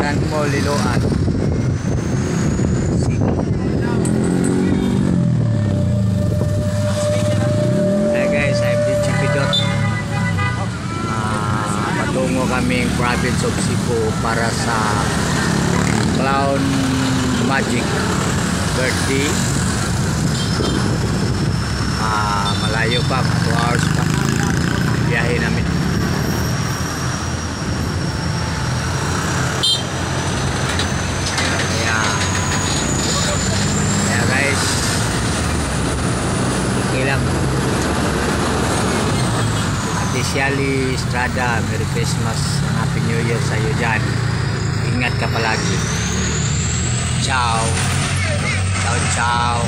Baran mo, Liloan. Hey guys, I'm DJ Pidot. Patungo kaming province of Cebu para sa Clown Magic birthday. Malayo pa, 2 hours pa biyahe namin. Kaya guys, okay lang. Ate Shelly Estrada, Merry Christmas and Happy New Year sa iyo dyan. Ingat ka palagi. Ciao. Ciao, ciao.